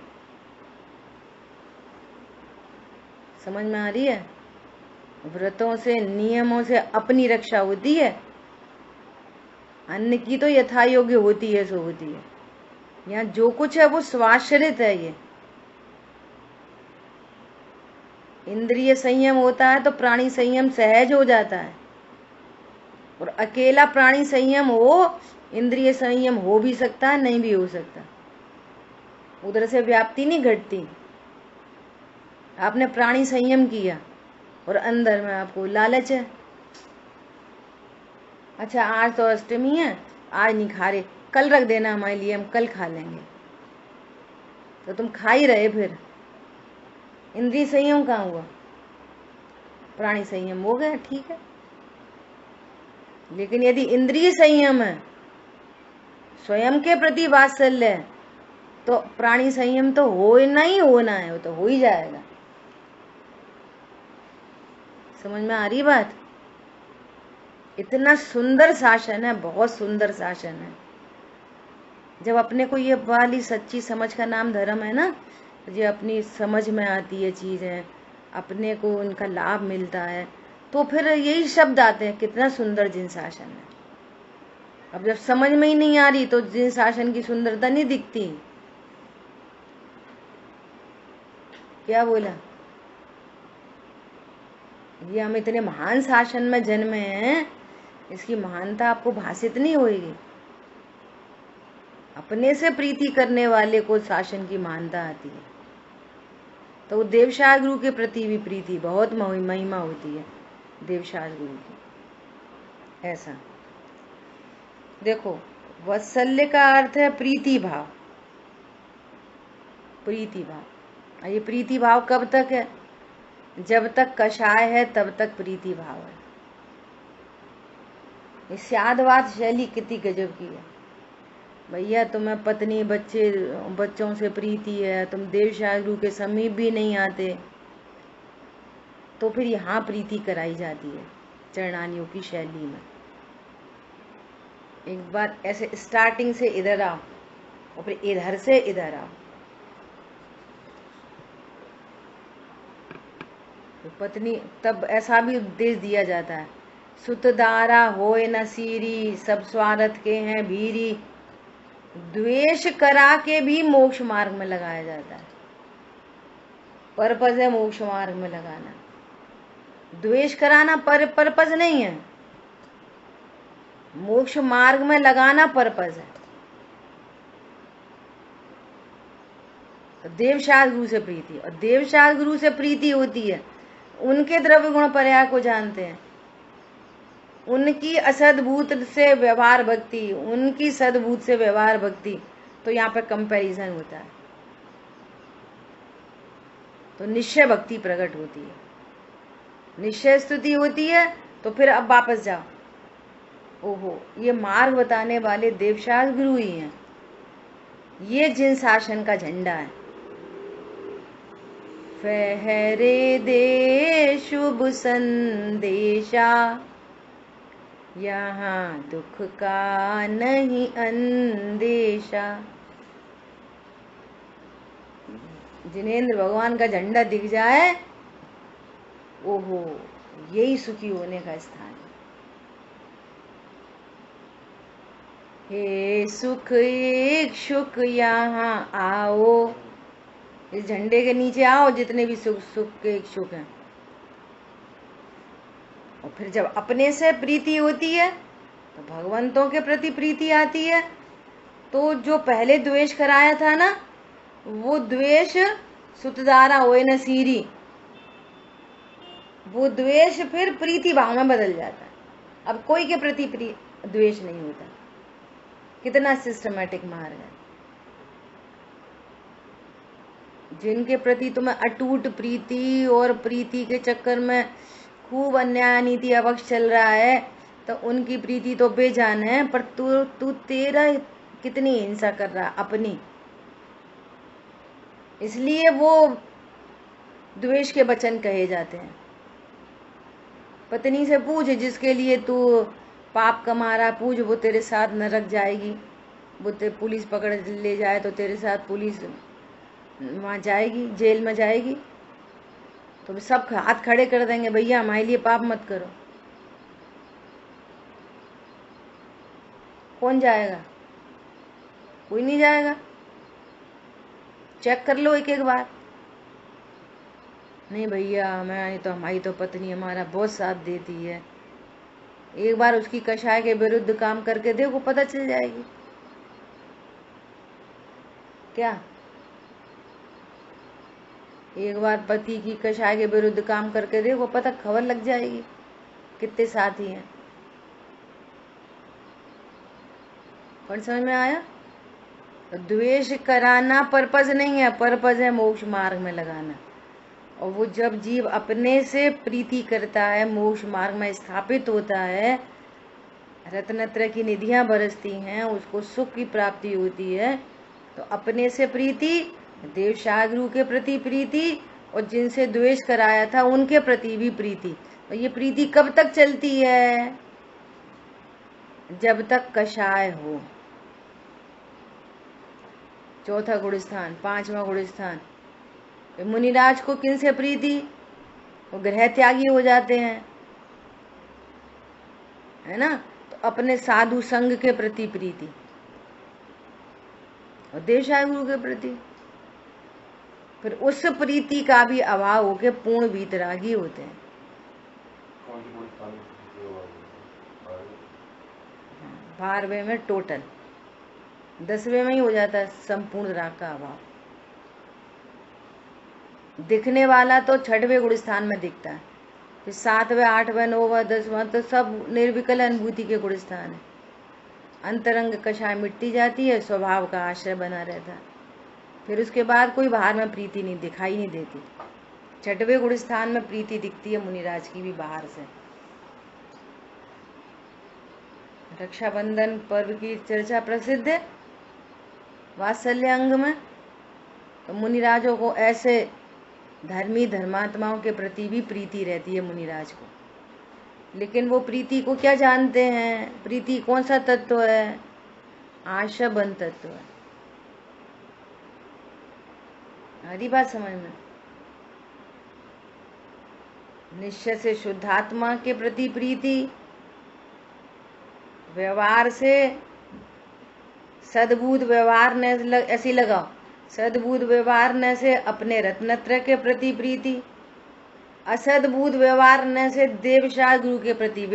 A: समझ में आ रही है? व्रतों से, नियमों से अपनी रक्षा होती है। अन्न की तो यथा योग्य होती है सो होती है। यहाँ जो कुछ है वो स्वाश्रित है। ये इंद्रिय संयम होता है तो प्राणी संयम सहज हो जाता है, और अकेला प्राणी संयम हो, इंद्रिय संयम हो भी सकता है, नहीं भी हो सकता। उधर से व्याप्ति नहीं घटती। आपने प्राणी संयम किया और अंदर में आपको लालच है। अच्छा, आज तो अष्टमी है, आज नहीं खा रहे, कल रख देना हमारे लिए, हम कल खा लेंगे। तो तुम खा ही रहे, फिर इंद्रिय संयम कहाँ हुआ? प्राणी संयम हो गया, ठीक है। लेकिन यदि इंद्रिय संयम है, स्वयं के प्रति वात्सल्य है, तो प्राणी संयम तो होना ही होना है, वो तो हो ही जाएगा। समझ में आ रही बात? इतना सुंदर शासन है, बहुत सुंदर शासन है। जब अपने को ये वाली सच्ची समझ का नाम धर्म है ना, ये अपनी समझ में आती है चीजें, अपने को उनका लाभ मिलता है, तो फिर यही शब्द आते हैं, कितना सुंदर जिन शासन है। अब जब समझ में ही नहीं आ रही तो जिन शासन की सुंदरता नहीं दिखती। क्या बोला? ये हम इतने महान शासन में जन्मे हैं, इसकी महानता आपको भाषित नहीं होगी। अपने से प्रीति करने वाले को शासन की मानता आती है। तो देवशाह गुरु के प्रति भी प्रीति बहुत महिमा होती है देवशाह गुरु की। ऐसा देखो, वात्सल्य का अर्थ है प्रीति भाव। प्रीति भाव, ये प्रीति भाव कब तक है? जब तक कषाय है तब तक प्रीति भाव है। ये स्यादवाद शैली कितनी गजब की है भैया। तुम्हें पत्नी बच्चों से प्रीति है, तुम देवशाह गुरु के समीप भी नहीं आते, तो फिर यहाँ प्रीति कराई जाती है चरणानियों की शैली में। एक बार ऐसे स्टार्टिंग से इधर आओ और फिर इधर से इधर आओ, तो पत्नी तब ऐसा भी उपदेश दिया जाता है, सुतदारा होए न सीरी, सब स्वार्थ के हैं भीरी। द्वेष करा के भी मोक्ष मार्ग में लगाया जाता है। पर्पज है मोक्ष मार्ग में लगाना, द्वेष कराना पर्पज नहीं है। मोक्ष मार्ग में लगाना पर्पज है। तो देवशाह गुरु से प्रीति, और देवशाह गुरु से प्रीति होती है उनके द्रव्य गुण पर्याय को जानते हैं, उनकी असद्भूत से व्यवहार भक्ति, उनकी सद्भूत से व्यवहार भक्ति। तो यहाँ पे कंपैरिजन होता है, तो निश्चय भक्ति प्रकट होती है, निश्चय स्तुति होती है। तो फिर अब वापस जाओ, ओहो ये मार्ग बताने वाले देवशाह गुरु ही हैं, ये जिन शासन का झंडा है। फहरे दे शुभ संदेशा, यहाँ दुख का नहीं अंदेशा। जिनेंद्र भगवान का झंडा दिख जाए, ओहो यही सुखी होने का स्थान है। हे सुख इच्छुक यहाँ आओ, इस झंडे के नीचे आओ जितने भी सुख के इच्छुक हैं। और फिर जब अपने से प्रीति होती है तो भगवंतों के प्रति प्रीति आती है। तो जो पहले द्वेष कराया था ना, वो द्वेष सुतदारा होए न सीरी, वो द्वेष फिर प्रीति भाव में बदल जाता है। अब कोई के प्रति द्वेष नहीं होता। कितना सिस्टमैटिक मार्ग है। जिनके प्रति तुम्हें अटूट प्रीति, और प्रीति के चक्कर में खूब अन्याय नीति अवक्ष चल रहा है, तो उनकी प्रीति तो बेजान है, पर तू तेरा कितनी हिंसा कर रहा अपनी, इसलिए वो द्वेष के वचन कहे जाते हैं। पत्नी से पूछ, जिसके लिए तू पाप कमा रहा, पूछ, वो तेरे साथ नरक जाएगी। वो पुलिस पकड़ ले जाए तो तेरे साथ पुलिस वहां जाएगी, जेल में जाएगी। तो सब हाथ खड़े कर देंगे, भैया हमारे लिए पाप मत करो। कौन जाएगा? कोई नहीं जाएगा। चेक कर लो एक एक बार। नहीं भैया हमारी तो पत्नी हमारा बहुत साथ देती है। एक बार उसकी कषाय के विरुद्ध काम करके देखो, पता चल जाएगी। क्या एक बार पति की कषाय के विरुद्ध काम करके देखो, पता खबर लग जाएगी कितने साथी हैं। कौन समझ में आया? तो द्वेष कराना पर्पज नहीं है, पर्पज है मोक्ष मार्ग में लगाना। और वो जब जीव अपने से प्रीति करता है, मोक्ष मार्ग में स्थापित होता है, रत्नत्रय की निधियां बरसती हैं, उसको सुख की प्राप्ति होती है। तो अपने से प्रीति, देवशाह गुरु के प्रति प्रीति, और जिनसे द्वेष कराया था उनके प्रति भी प्रीति। और ये प्रीति कब तक चलती है? जब तक कषाय हो। चौथा गुणस्थान, पांचवा गुणस्थान, मुनिराज को किन से प्रीति? वो ग्रह त्यागी हो जाते हैं, है ना। तो अपने साधु संघ के प्रति प्रीति, और देवशाह गुरु के प्रति। फिर उस प्रीति का भी अभाव होके पूर्ण वीतरागी होते हैं। बारहवें में टोटल 10वें में ही हो जाता है संपूर्ण राग का अभाव। दिखने वाला तो 6वें गुण स्थान में दिखता है, फिर 7वें 8वें 9वें 10वां तो सब निर्विकल अनुभूति के गुण स्थान है। अंतरंग कषाय मिटती जाती है, स्वभाव का आश्रय बना रहता है। फिर उसके बाद कोई बाहर में प्रीति नहीं दिखाई नहीं देती। 6वें गुण स्थान में प्रीति दिखती है मुनिराज की भी बाहर से। रक्षाबंधन पर्व की चर्चा प्रसिद्ध है वात्सल्य अंग में। तो मुनिराजों को ऐसे धर्मी धर्मात्माओं के प्रति भी प्रीति रहती है मुनिराज को, लेकिन वो प्रीति को क्या जानते हैं? प्रीति कौन सा तत्व है? आशाबंध तत्व है। हरी बात समझ में? निश्चय से शुद्धात्मा के प्रति प्रीति, व्यवहार से सद्बुद्ध व्यवहार ने ऐसी लगाओ, सद्बुद्ध व्यवहार ने से अपने रत्नत्रय के प्रति प्रीति, असद्बुद्ध व्यवहार ने से देवशाह गुरु के प्रति,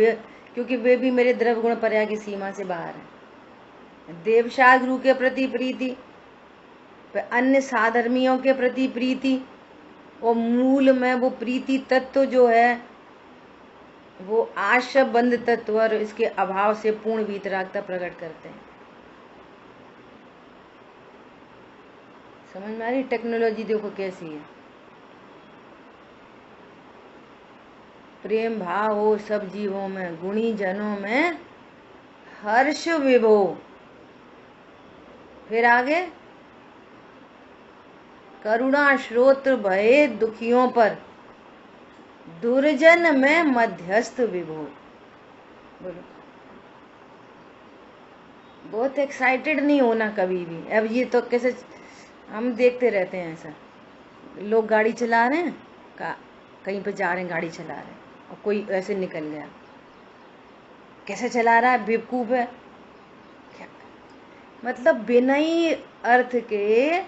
A: क्योंकि वे भी मेरे द्रव्य गुण पर्याय की सीमा से बाहर है। देवशाह गुरु के प्रति प्रीति, अन्य साधर्मियों के प्रति प्रीति, और मूल में वो प्रीति तत्व जो है वो आशाबंध तत्व और इसके अभाव से पूर्ण वीतरागता प्रकट करते हैं। समझ में आ रही? टेक्नोलॉजी देखो कैसी है। प्रेम भाव हो सब जीवों में, गुणी जनों में हर्ष विभो। फिर आगे, करुणा श्रोत्र भये दुखियों पर, दुर्जन में मध्यस्थ विभो। बोलो, बहुत एक्साइटेड नहीं होना कभी भी। अब ये तो कैसे हम देखते रहते हैं, ऐसा लोग गाड़ी चला रहे हैं, कहीं पे जा रहे हैं, गाड़ी चला रहे हैं और कोई ऐसे निकल गया, कैसे चला रहा है, बेवकूफ है क्या? मतलब बिना ही अर्थ के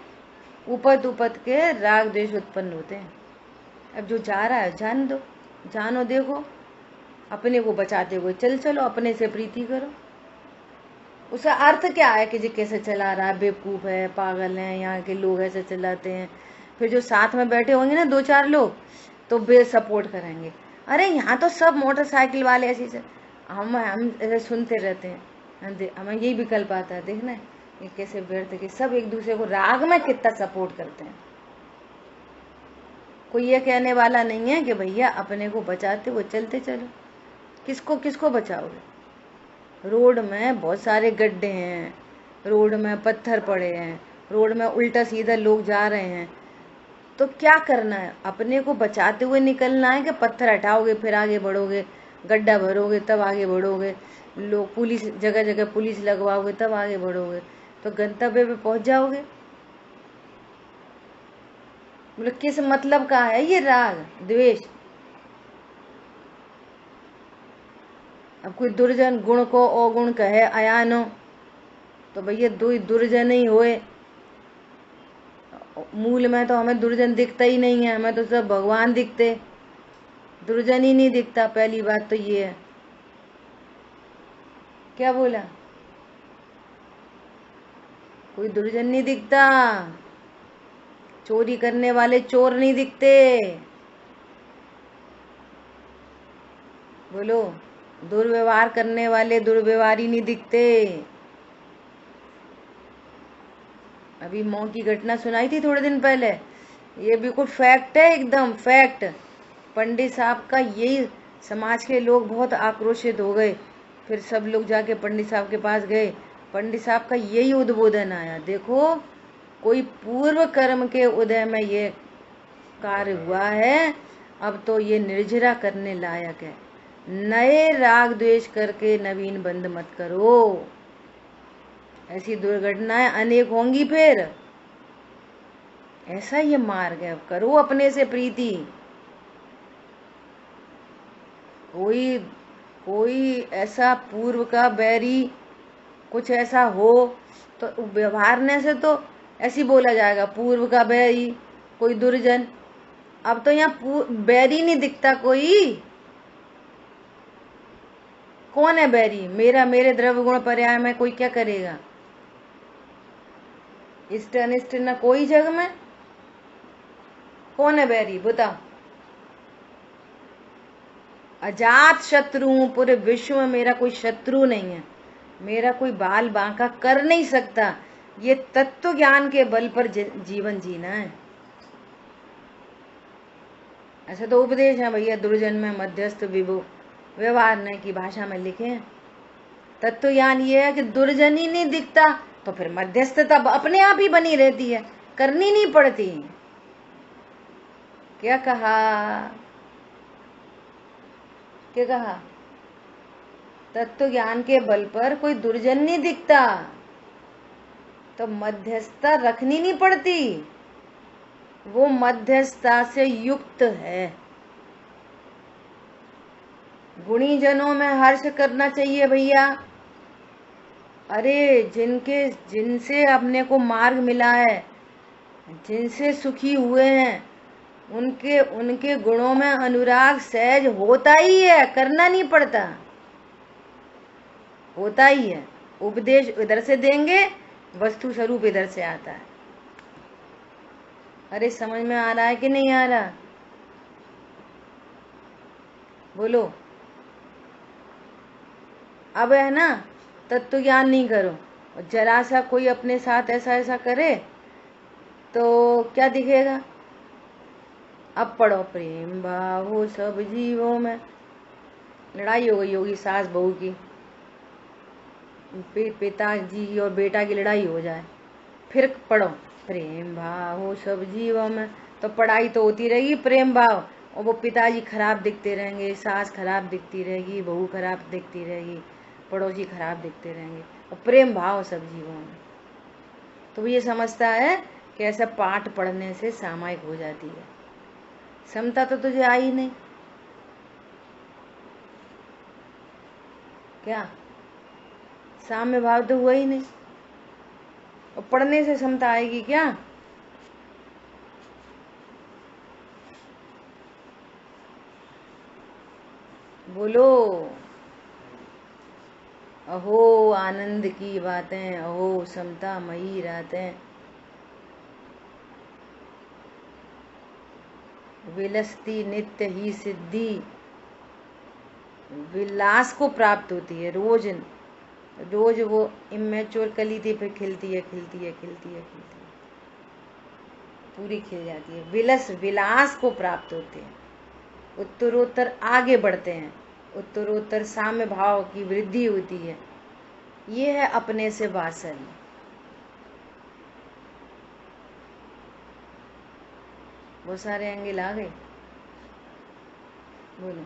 A: उपत उपत के राग द्वेष उत्पन्न होते हैं। अब जो जा रहा है जान दो, जानो, देखो अपने को बचाते हुए चलो, अपने से प्रीति करो। उसका अर्थ क्या है कि जी कैसे चला रहा है, बेवकूफ है, पागल है, यहाँ के लोग ऐसे चलाते हैं। फिर जो साथ में बैठे होंगे ना 2-4 लोग, तो बे सपोर्ट करेंगे, अरे यहाँ तो सब मोटरसाइकिल वाले ऐसे से। हम ऐसे सुनते रहते हैं, हमें यही विकल्प आता है, देखना ये कैसे व्यर्थ के सब एक दूसरे को राग में कितना सपोर्ट करते हैं। कोई ये कहने वाला नहीं है कि भैया अपने को बचाते हुए चलते चलो। किसको किसको बचाओगे? रोड में बहुत सारे गड्ढे हैं, रोड में पत्थर पड़े हैं, रोड में उल्टा सीधा लोग जा रहे हैं, तो क्या करना है? अपने को बचाते हुए निकलना है कि पत्थर हटाओगे फिर आगे बढ़ोगे, गड्ढा भरोगे तब आगे बढ़ोगे, लोग पुलिस जगह जगह पुलिस लगवाओगे तब आगे बढ़ोगे, तो गंतव्य पे पहुंच जाओगे। मतलब किस मतलब का है ये राग द्वेष? अब कोई दुर्जन गुण को अवगुण कहे अयानो, तो भैया दो दुर्जन ही होए। मूल में तो हमें दुर्जन दिखता ही नहीं है, हमें तो सब भगवान दिखते, दुर्जन ही नहीं दिखता। पहली बात तो ये है। क्या बोला? कोई दुर्जन नहीं दिखता, चोरी करने वाले चोर नहीं दिखते, बोलो, दुर्व्यवहार करने वाले दुर्व्यवहारी नहीं दिखते। अभी मौ की घटना सुनाई थी थोड़े दिन पहले, ये बिल्कुल फैक्ट है, एकदम फैक्ट। पंडित साहब का यही, समाज के लोग बहुत आक्रोशित हो गए, फिर सब लोग जाके पंडित साहब के पास गए, पंडित साहब का यही उद्बोधन आया, देखो कोई पूर्व कर्म के उदय में ये कार्य हुआ है, अब तो ये निर्जरा करने लायक है, नए राग द्वेष करके नवीन बंध मत करो, ऐसी दुर्घटनाएं अनेक होंगी। फिर ऐसा ये मार्ग है, करो अपने से प्रीति। कोई ऐसा पूर्व का बैरी कुछ ऐसा हो तो व्यवहारने से तो ऐसी बोला जाएगा, पूर्व का बैरी कोई दुर्जन। अब तो यहाँ बैरी नहीं दिखता कोई। कौन है बैरी? मेरे द्रव्य गुण पर्याय में कोई क्या करेगा? इष्ट अनिष्ट न कोई जग में। कौन है बैरी बताओ? अजात शत्रु हूं, पूरे विश्व में मेरा कोई शत्रु नहीं है, मेरा कोई बाल बांका कर नहीं सकता। ये तत्व ज्ञान के बल पर जीवन जीना है। ऐसे तो उपदेश है भैया, दुर्जन में मध्यस्थ विभु व्यवहार न की भाषा में लिखे हैं। तत्व ज्ञान ये है कि दुर्जन ही नहीं दिखता तो फिर मध्यस्थता अपने आप ही बनी रहती है, करनी नहीं पड़ती। क्या कहा? क्या कहा? तत्व ज्ञान के बल पर कोई दुर्जन नहीं दिखता तो मध्यस्थता रखनी नहीं पड़ती, वो मध्यस्थता से युक्त है। गुणी जनों में हर्ष करना चाहिए भैया। अरे जिनसे अपने को मार्ग मिला है, जिनसे सुखी हुए हैं, उनके गुणों में अनुराग सहज होता ही है, करना नहीं पड़ता, होता ही है। उपदेश इधर से देंगे, वस्तु स्वरूप इधर से आता है। अरे समझ में आ रहा है कि नहीं आ रहा? बोलो। अब है ना, तत्व ज्ञान नहीं करो और जरा सा कोई अपने साथ ऐसा ऐसा करे तो क्या दिखेगा? अब पढ़ो, प्रेम भाव हो सब जीवों में। लड़ाई हो गई होगी सास बहू की, पिताजी और बेटा की लड़ाई हो जाए, फिर पढ़ो प्रेम भाव हो सब जीवों में, तो पढ़ाई तो होती रहेगी प्रेम भाव, और वो पिताजी खराब दिखते रहेंगे, सास खराब दिखती रहेगी, बहू खराब दिखती रहेगी, पड़ोसी खराब दिखते रहेंगे, और प्रेम भाव सब जीवों में। तो ये समझता है कि ऐसा पाठ पढ़ने से सामायिक हो जाती है। समता तो तुझे आई नहीं क्या? साम्य भाव तो हुआ ही नहीं, और पढ़ने से समता आएगी क्या? बोलो। अहो आनंद की बातें, अहो समता मई रातें, विलसती नित्य ही सिद्धि, विलास को प्राप्त होती है। रोज रोज वो इमेच्योर कली थी, फिर खिलती है खिलती है खिलती है खिलती है, पूरी खिल जाती है। विलास को प्राप्त होते हैं, उत्तरोत्तर आगे बढ़ते हैं, उत्तरोत्तर साम्य भाव की वृद्धि होती है। ये है अपने से वात्सल्य। बहुत सारे एंगल आ गए। बोलो।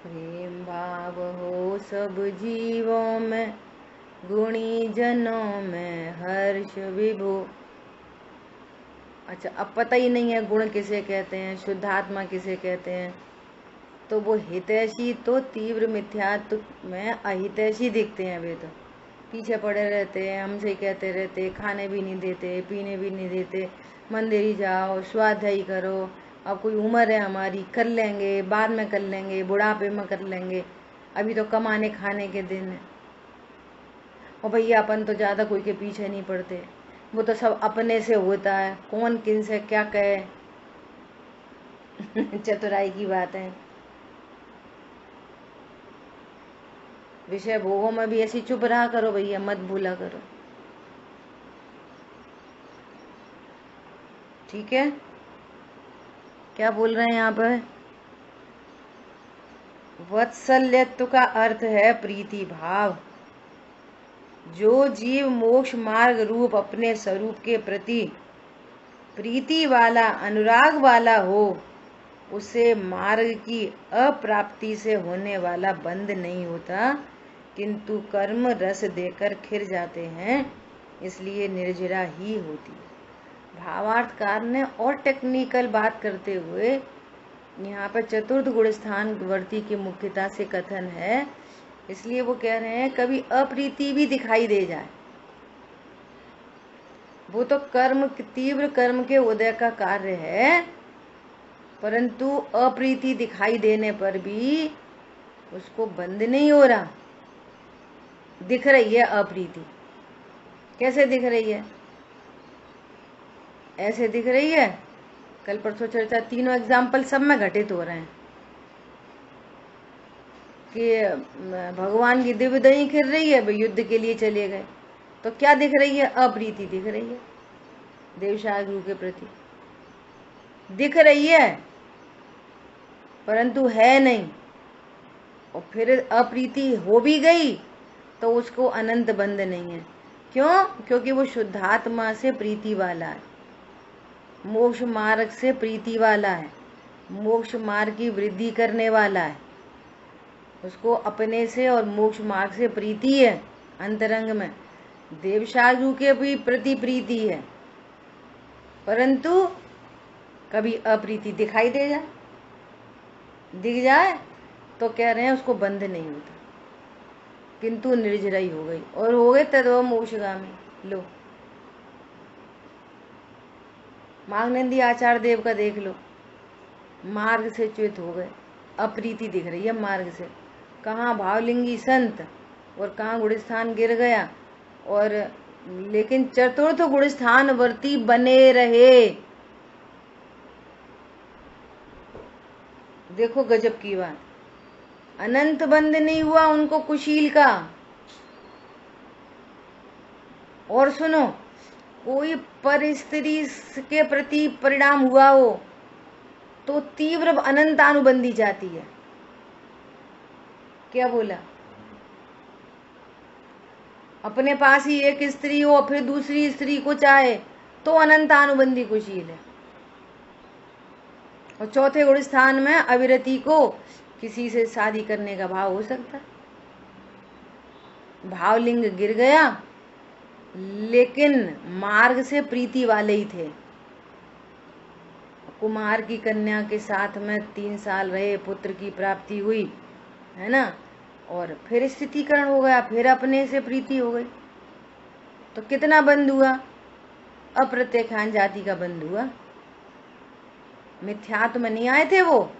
A: प्रेम भाव हो सब जीवों में, गुणी जनों में हर्ष विभो। अच्छा, अब पता ही नहीं है गुण किसे कहते हैं, शुद्धात्मा किसे कहते हैं, तो वो हितैषी तो तीव्र मिथ्यात्व में अहितैषी दिखते हैं। वे तो पीछे पड़े रहते हैं, हमसे ही कहते रहते, खाने भी नहीं देते, पीने भी नहीं देते, मंदिर ही जाओ, स्वाध्याय करो, अब कोई उम्र है हमारी, कर लेंगे, बाद में कर लेंगे, बुढ़ापे में कर लेंगे, अभी तो कमाने खाने के दिन है। और भैया अपन तो ज़्यादा कोई के पीछे नहीं पड़ते, वो तो सब अपने से होता है, कौन किन से क्या कहे। चतुराई की बात है। विषय भोगों में भी ऐसी चुप रहा करो भैया, मत भूला करो, ठीक है? क्या बोल रहे हैं यहाँ पर? वत्सल्यत्व का अर्थ है प्रीति भाव। जो जीव मोक्ष मार्ग रूप अपने स्वरूप के प्रति प्रीति वाला, अनुराग वाला हो, उसे मार्ग की अप्राप्ति से होने वाला बंध नहीं होता, किंतु कर्म रस देकर खिर जाते हैं, इसलिए निर्जरा ही होती है। भावार्थकार ने और टेक्निकल बात करते हुए यहाँ पर चतुर्थ गुण स्थान वर्ती की मुख्यता से कथन है, इसलिए वो कह रहे हैं कभी अप्रीति भी दिखाई दे जाए, वो तो कर्म, तीव्र कर्म के उदय का कार्य है, परंतु अप्रीति दिखाई देने पर भी उसको बंद नहीं हो रहा, दिख रही है अप्रीति, कैसे दिख रही है? ऐसे दिख रही है। कल परसों चर्चा, तीनों एग्जाम्पल सब में घटित हो रहे हैं कि भगवान की दिव्य दही खिल रही है, वे युद्ध के लिए चले गए, तो क्या दिख रही है? अप्रीति दिख रही है, देवशाह के प्रति दिख रही है, परंतु है नहीं। और फिर अप्रीति हो भी गई तो उसको अनंत बंध नहीं है। क्यों? क्योंकि वो शुद्धात्मा से प्रीति वाला है, मोक्ष मार्ग से प्रीति वाला है, मोक्ष मार्ग की वृद्धि करने वाला है। उसको अपने से और मोक्ष मार्ग से प्रीति है अंतरंग में। देवशाहू के भी प्रति प्रीति है, परंतु कभी अप्रीति दिखाई दिख जाए तो कह रहे हैं उसको बंध नहीं होता, किंतु निर्जराई हो गई और हो गए तद्व मोक्षगामी। लो माघनंदी आचार्य देव का देख लो, मार्ग से च्युत हो गए, अप्रीति दिख रही है मार्ग से। कहाँ भावलिंगी संत और कहाँ गुणस्थान गिर गया, और लेकिन चतुर्थ गुणस्थान वर्ती बने रहे। देखो गजब की बात, अनंत बंद नहीं हुआ उनको कुशील का। और सुनो, कोई पर स्त्री के प्रति परिणाम हुआ हो तो तीव्र अनंतानुबंधी जाती है। क्या बोला? अपने पास ही एक स्त्री हो फिर दूसरी स्त्री को चाहे तो अनंतानुबंधी कुशील है। और चौथे गुण स्थान में अविरति को किसी से शादी करने का भाव हो सकता। भावलिंग गिर गया, लेकिन मार्ग से प्रीति वाले ही थे। कुमार की कन्या के साथ में 3 साल रहे, पुत्र की प्राप्ति हुई, है ना, और फिर स्थितिकरण हो गया, फिर अपने से प्रीति हो गई, तो कितना बंध हुआ? अप्रत्यक्षान जाति का बंध हुआ। मिथ्यात्व में नहीं आए थे वो,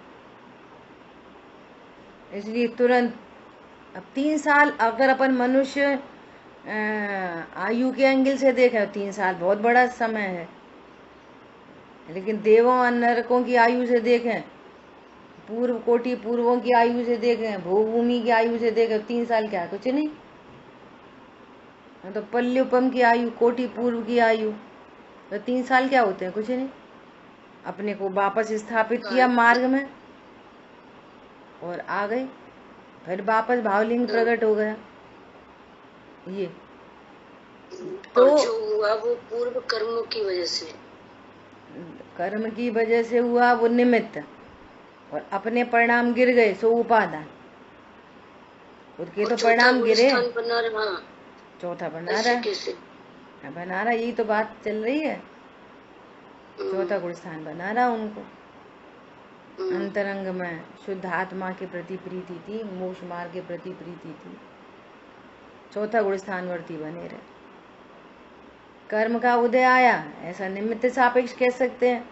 A: इसलिए तुरंत। अब 3 साल अगर अपन मनुष्य आयु के एंगल से देखें, 3 साल बहुत बड़ा समय है, लेकिन देवों और नरकों की आयु से देखें, पूर्व कोटि पूर्वों की आयु से देखें, भूभूमि की आयु से देखें, 3 साल क्या है? कुछ नहीं। तो पल्युपम की आयु, कोटि पूर्व की आयु, तो 3 साल क्या होते हैं? कुछ नहीं। अपने को वापस स्थापित किया मार्ग में और आ गए, फिर वापस भावलिंग प्रकट हो गया। ये तो
C: जो हुआ वो पूर्व कर्मों की वजह से,
A: कर्म की वजह से हुआ वो निमित्त, और अपने परिणाम गिर गए सो उपादान। खुद के तो परिणाम गिरे, चौथा बना रहा, यही तो बात चल रही है। चौथा गुण स्थान बना रहा उनको। अंतरंग में शुद्ध आत्मा के प्रति प्रीति थी, मोक्ष मार्ग के प्रति प्रीति थी, चौथा गुण स्थानवर्ती बने रहे। कर्म का उदय आया, ऐसा निमित्त सापेक्ष कह सकते हैं,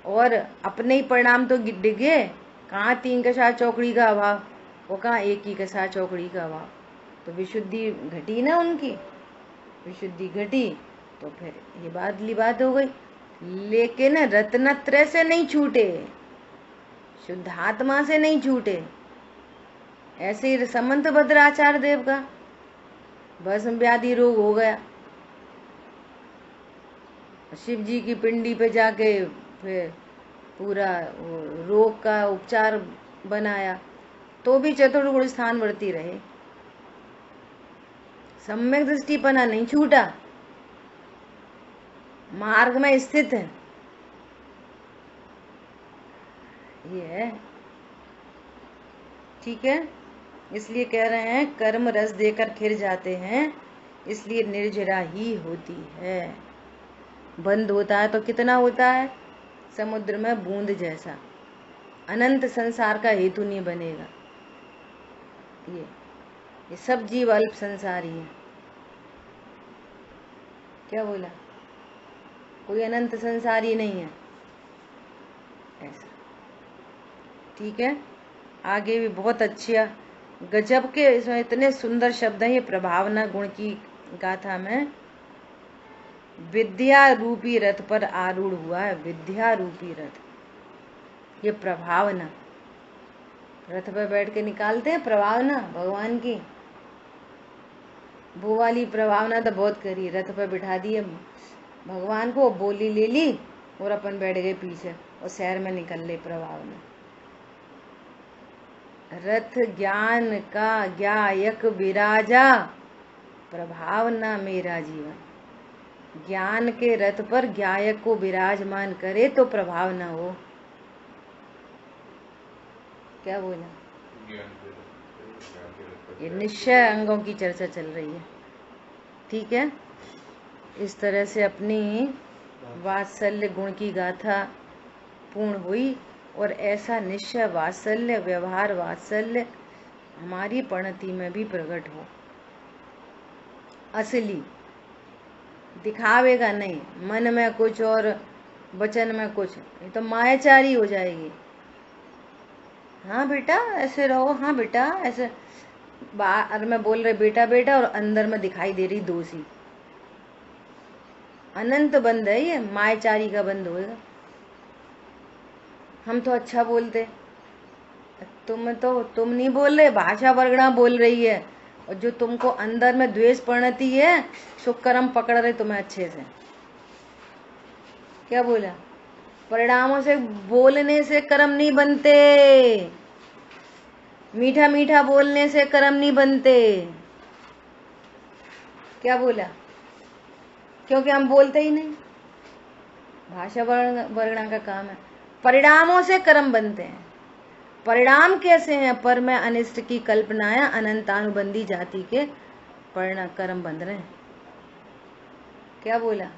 A: और अपने ही परिणाम तो डिगे। कहाँ 3 के साथ चौकड़ी का अभाव, वो कहाँ 1 ही के साथ चौकड़ी का अभाव, तो विशुद्धि घटी ना उनकी, विशुद्धि घटी तो फिर ये बात हो गई। लेकिन रत्नत्रय से नहीं छूटे, शुद्धात्मा से नहीं छूटे। ऐसे ही समंत भद्राचार्य देव का भस्म व्याधि रोग हो गया, शिव जी की पिंडी पे जाके फिर पूरा रोग का उपचार बनाया, तो भी चतुर्थ गुण स्थान वर्ती रहे, सम्यक दृष्टिपना नहीं छूटा, मार्ग में स्थित है। ये है, ठीक है। इसलिए कह रहे हैं कर्म रस देकर खिर जाते हैं, इसलिए निर्जरा ही होती है। बंद होता है तो कितना होता है? समुद्र में बूंद जैसा, अनंत संसार का हेतु नहीं बनेगा। ये सब जीव अल्प संसारी है। क्या बोला? कोई अनंत संसारी नहीं है ऐसा, ठीक है। आगे भी बहुत अच्छा गजब के इसमें इतने सुंदर शब्द हैं। ये प्रभावना गुण की गाथा में विद्या रूपी रथ पर आरूढ़ हुआ है। विद्या रूपी रथ, ये प्रभावना, रथ पर बैठ के निकालते हैं प्रभावना भगवान की, वो वाली प्रभावना तो बहुत करी। रथ पर बिठा दिए भगवान को, बोली ले ली और अपन बैठ गए पीछे और शहर में निकल ले प्रभावना। रथ ज्ञान का ज्ञायक विराजा, प्रभावना मेरा जीवन। ज्ञान के रथ पर ज्ञायक को विराजमान करे तो प्रभावना हो। क्या बोला? ये निश्चय अंगों की चर्चा चल रही है, ठीक है। इस तरह से अपनी वात्सल्य गुण की गाथा पूर्ण हुई और ऐसा निश्चय वात्सल्य, व्यवहार वात्सल्य हमारी परिणति में भी प्रकट हो। असली, दिखावेगा नहीं, मन में कुछ और वचन में कुछ, ये तो मायाचारी हो जाएगी। हाँ बेटा ऐसे रहो, हाँ बेटा ऐसे, बाहर में बोल रहे बेटा बेटा और अंदर में दिखाई दे रही दोषी। अनंत बंद है ये, मायाचारी का बंद होएगा। हम तो अच्छा बोलते, तुम नहीं बोल रहे, भाषा वर्गणा बोल रही है, और जो तुमको अंदर में द्वेष परिणति है सो कर्म पकड़ रहे तुम्हें अच्छे से। क्या बोला? परिणामों से बोलने से कर्म नहीं बनते, मीठा मीठा बोलने से कर्म नहीं बनते। क्या बोला? क्योंकि हम बोलते ही नहीं, भाषा वर्गणा का काम है। परिणामों से कर्म बनते हैं। परिणाम कैसे हैं? पर में अनिष्ट की कल्पनाएं अनंतानुबंधी जाति के परिणाम कर्म बंध रहे हैं। क्या बोला?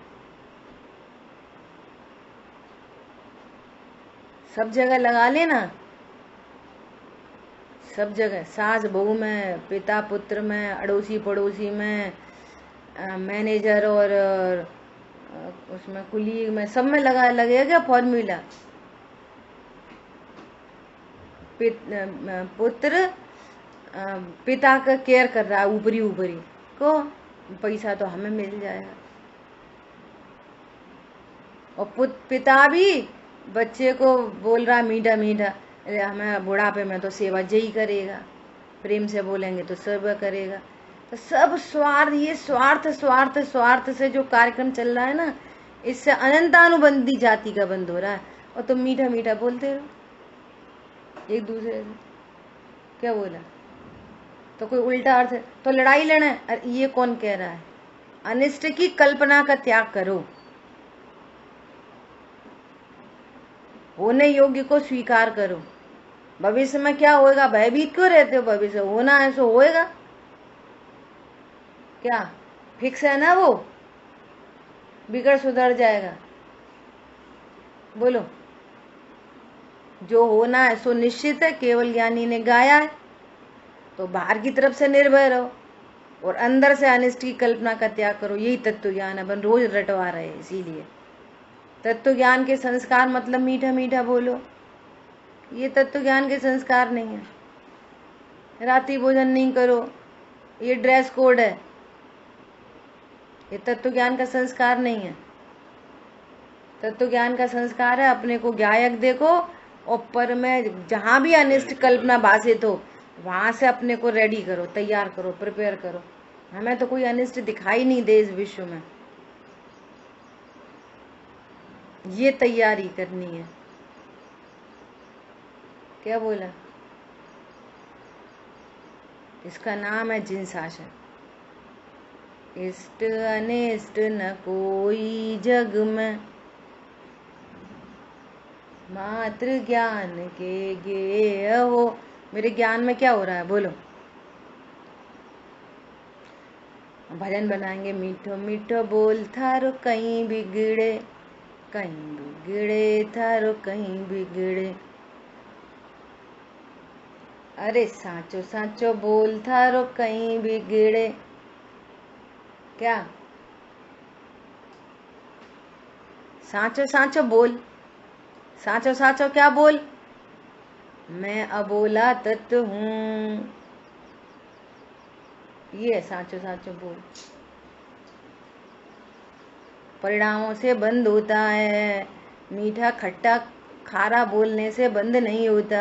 A: सब जगह लगा लेना, सब जगह, सास बहू में, पिता पुत्र में, अड़ोसी पड़ोसी में, मैनेजर और उसमें कुलीग में, सब में लगेगा फॉर्मूला। पुत्र पिता का केयर कर रहा है ऊपरी ऊपरी को, पैसा तो हमें मिल जाएगा। और पिता भी बच्चे को बोल रहा मीठा मीठा, हमें बुढ़ापे में तो सेवा जही करेगा, प्रेम से बोलेंगे तो सेवा करेगा। तो सब स्वार्थ, ये स्वार्थ स्वार्थ स्वार्थ से जो कार्यक्रम चल रहा है ना, इससे अनंतानुबंधी जाति का बंद हो रहा है। और तुम मीठा मीठा बोलते रहो एक दूसरे से। क्या बोला? तो कोई उल्टा अर्थ है तो लड़ाई लड़े। अरे ये कौन कह रहा है? अनिष्ट की कल्पना का त्याग करो, होने योग्य को स्वीकार करो। भविष्य में क्या होएगा भयभीत क्यों रहते हो? भविष्य होना है सो होएगा, क्या फिक्स है ना? वो बिगड़ सुधर जाएगा। बोलो, जो होना है सो निश्चित है, केवल ज्ञानी ने गाया है। तो बाहर की तरफ से निर्भय रहो और अंदर से अनिष्ट की कल्पना का त्याग करो। यही तत्व ज्ञान अपन रोज रटवा रहे हैं। इसीलिए तत्व ज्ञान के संस्कार मतलब मीठा मीठा बोलो, ये तत्व ज्ञान के संस्कार नहीं है। रात्रि भोजन नहीं करो, ये ड्रेस कोड है, ये तत्व ज्ञान का संस्कार नहीं है। तत्व ज्ञान का संस्कार है अपने को ज्ञायक देखो, और पर में जहां भी अनिष्ट कल्पना भाषित हो वहां से अपने को रेडी करो, तैयार करो, प्रिपेयर करो। हमें तो कोई अनिष्ट दिखाई नहीं दे इस विश्व में, ये तैयारी करनी है। क्या बोला? इसका नाम है जिन शासन। इष्ट अनिष्ट न कोई जग में, मात्र ज्ञान के गे हो। मेरे ज्ञान में क्या हो रहा है? बोलो। भजन बनाएंगे, मीठो मीठो बोल थारो कहीं बिगड़े, कहीं बिगड़े थारो कहीं बिगड़े। अरे साचो साचो बोल थारो कहीं बिगड़े। क्या? साचो साचो बोल, साचो साचो क्या बोल? मैं अबोला तत्व हूँ, ये साचो साचो बोल। परिणामों से बंद होता है। मीठा खट्टा खारा बोलने से बंद नहीं होता।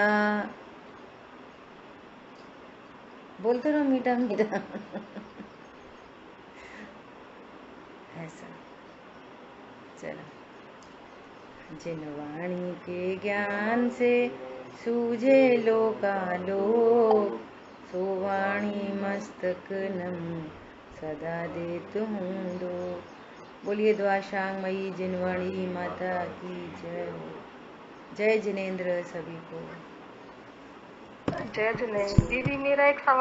A: बोलते रहो मीठा मीठा। ऐसा। चलो। जिन वाणी के ज्ञान से सूझे लोकालोक, सो वाणी मस्तक नम सदा देत हूँ दो। बोलिए द्वाशांग मई जिनवाणी माता की जय हो। जय जिनेंद्र सभी को।
D: जय जिनेंद्र। दीदी मेरा एक सवाल